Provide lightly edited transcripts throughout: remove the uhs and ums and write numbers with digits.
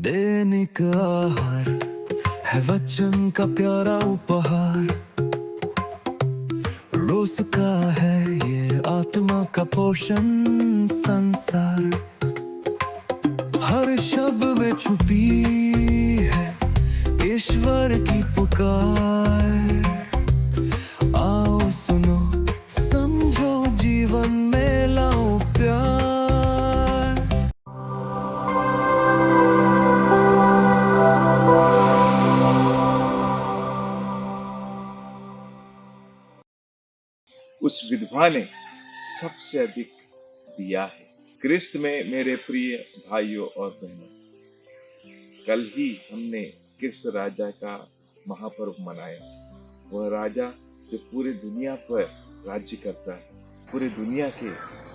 दैनिक आहार है वचन का प्यारा उपहार। रोज का है ये आत्मा का पोषण संसार। हर शब्द में छुपी है ईश्वर की पुकार। आओ सुनो समझो जीवन में लाओ प्यार। उस विधवा ने सबसे अधिक दिया है। क्रिस्त में मेरे प्रिय भाइयों और बहनों, कल ही हमने क्रिस्त राजा का महापर्व मनाया। वह राजा जो पूरी दुनिया पर राज्य करता है, पूरी दुनिया के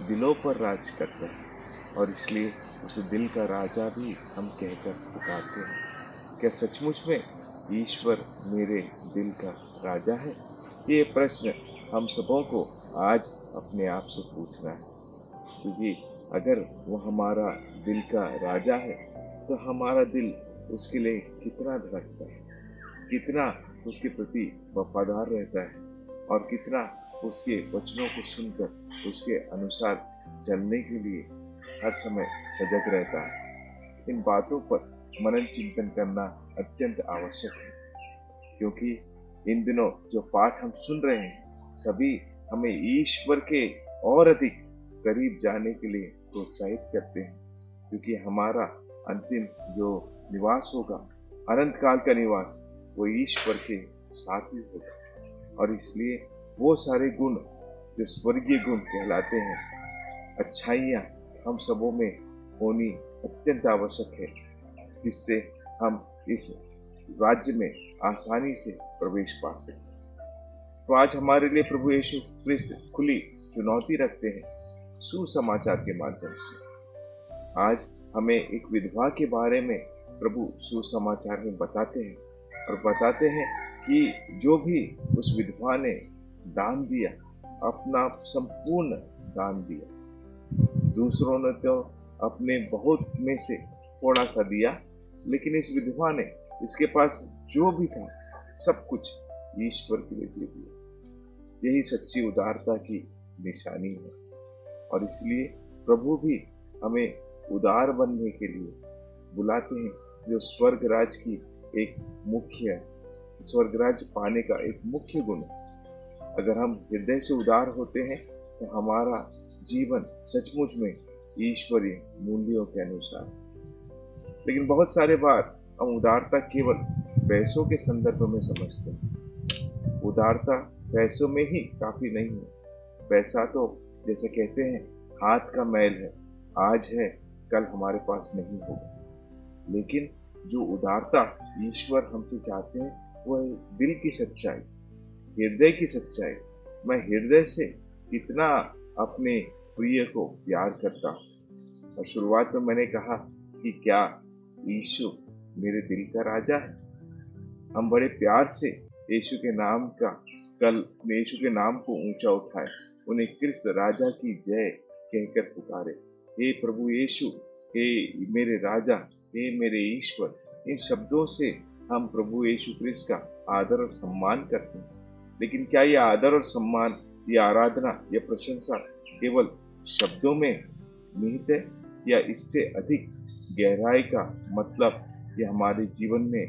दिलों पर राज करता है, और इसलिए उसे दिल का राजा भी हम कहकर पुकारते हैं। क्या सचमुच में ईश्वर मेरे दिल का राजा है? ये प्रश्न हम सबों को आज अपने आप से पूछना है, क्योंकि अगर वो हमारा दिल का राजा है तो हमारा दिल उसके लिए कितना धड़कता है, कितना उसके प्रति वफादार रहता है, और कितना उसके वचनों को सुनकर उसके अनुसार चलने के लिए हर समय सजग रहता है। इन बातों पर मनन चिंतन करना अत्यंत आवश्यक है, क्योंकि इन दिनों जो पाठ हम सुन रहे हैं सभी हमें ईश्वर के और अधिक करीब जाने के लिए प्रोत्साहित करते हैं, क्योंकि हमारा अंतिम जो निवास होगा, अनंत काल का निवास, वो ईश्वर के साथ ही होगा। और इसलिए वो सारे गुण जो स्वर्गीय गुण कहलाते हैं, अच्छाइयाँ हम सबों में होनी अत्यंत आवश्यक है, जिससे हम इस राज्य में आसानी से प्रवेश पा सकें। तो आज हमारे लिए प्रभु यीशु क्रिस्त खुली चुनौती रखते हैं सुसमाचार के माध्यम से। आज हमें एक विधवा के बारे में प्रभु सुसमाचार में बताते हैं, और बताते हैं कि जो भी उस विधवा ने दान दिया, अपना संपूर्ण दान दिया। दूसरों ने तो अपने बहुत में से थोड़ा सा दिया, लेकिन इस विधवा ने इसके पास जो भी था सब कुछ ईश्वर के लिए दे दिया। यही सच्ची उदारता की निशानी है, और इसलिए प्रभु भी हमें उदार बनने के लिए बुलाते हैं, जो स्वर्ग राज की एक मुख्य स्वर्ग राज पाने का एक मुख्य गुण है। अगर हम हृदय से उदार होते हैं तो हमारा जीवन सचमुच में ईश्वरीय मूल्यों के अनुसार। लेकिन बहुत सारे बार हम उदारता केवल पैसों के संदर्भ में समझते हैं। उदारता पैसों में ही काफी नहीं है। पैसा तो जैसे कहते हैं हाथ का मैल है, आज है कल हमारे पास नहीं होगा। लेकिन जो उदारता ईश्वर हमसे चाहते हैं वो है दिल की सच्चाई, हृदय की सच्चाई। मैं हृदय से कितना अपने प्रिय को प्यार करता हूँ। और शुरुआत में मैंने कहा कि क्या यीशु मेरे दिल का राजा है? हम बड़े प्यार से यीशु के नाम का यीशु के नाम को ऊंचा उठाए, उन्हें क्रिस्त राजा की जय कहकर पुकारे। हे प्रभु यीशु, हे मेरे राजा, हे मेरे ईश्वर। इन शब्दों से हम प्रभु यीशु क्रिस्त का आदर और सम्मान करते हैं। लेकिन क्या यह आदर और सम्मान, यह आराधना, यह प्रशंसा केवल शब्दों में निहित है, या इससे अधिक गहराई का मतलब यह हमारे जीवन में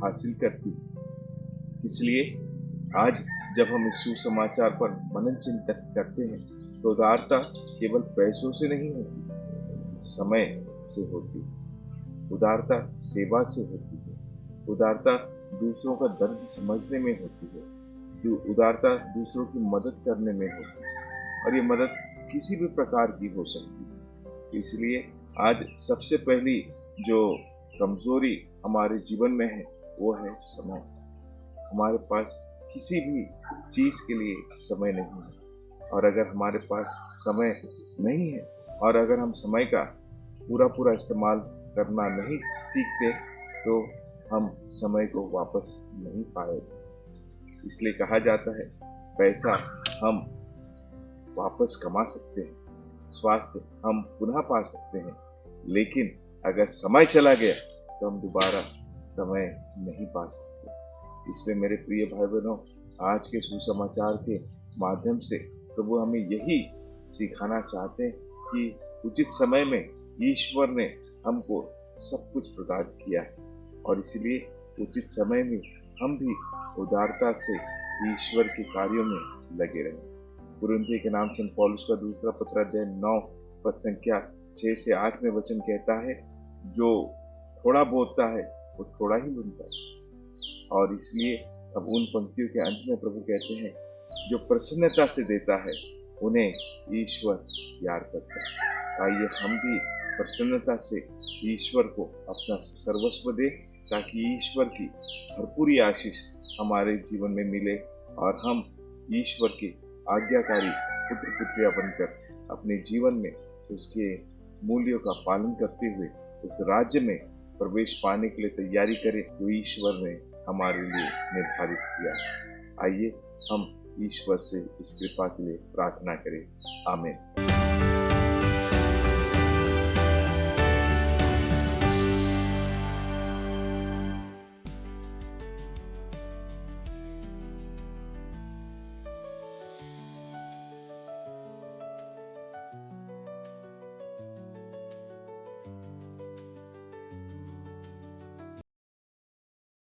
हासिल करती है? इसलिए आज जब हम इस सुसमाचार पर मनन चिंतन करते हैं तो उदारता केवल पैसों से नहीं होती, समय से होती, उदारता सेवा से होती है, उदारता दूसरों का दर्द समझने में होती है, उदारता दूसरों की मदद करने में होती है, और ये मदद किसी भी प्रकार की हो सकती है। इसलिए आज सबसे पहली जो कमजोरी हमारे जीवन में है वो है समय। हमारे पास किसी भी चीज के लिए समय नहीं है, और अगर हमारे पास समय नहीं है और अगर हम समय का पूरा इस्तेमाल करना नहीं सीखते तो हम समय को वापस नहीं पाएंगे। इसलिए कहा जाता है पैसा हम वापस कमा सकते हैं, स्वास्थ्य हम पुनः पा सकते हैं, लेकिन अगर समय चला गया तो हम दोबारा समय नहीं पा सकते। इसलिए मेरे प्रिय भाई बहनों, आज के सुसमाचार के माध्यम से प्रभु हमें यही सिखाना चाहते हैं कि उचित समय में ईश्वर ने हमको सब कुछ प्रदान किया है और इसीलिए उचित समय में हम भी उदारता से ईश्वर के कार्यों में लगे रहें। कुरिन्थियों के नाम संत पौलुस का दूसरा पत्र अध्याय 9 पद संख्या 6 से 8 में वचन कहता है, जो थोड़ा बोता है वो थोड़ा ही बुनता है। और इसलिए अब उन पंक्तियों के अंत में प्रभु कहते हैं, जो प्रसन्नता से देता है उन्हें ईश्वर प्यार करता है। आइए हम भी प्रसन्नता से ईश्वर को अपना सर्वस्व दे, ताकि ईश्वर की भरपूरी आशीष हमारे जीवन में मिले और हम ईश्वर के आज्ञाकारी पुत्र पुत्रियां बनकर अपने जीवन में उसके मूल्यों का पालन करते हुए उस राज्य में प्रवेश पाने के लिए तैयारी करें जो ईश्वर ने हमारे लिए निर्धारित किया। आइए हम ईश्वर से इस कृपा के लिए प्रार्थना करें। आमीन।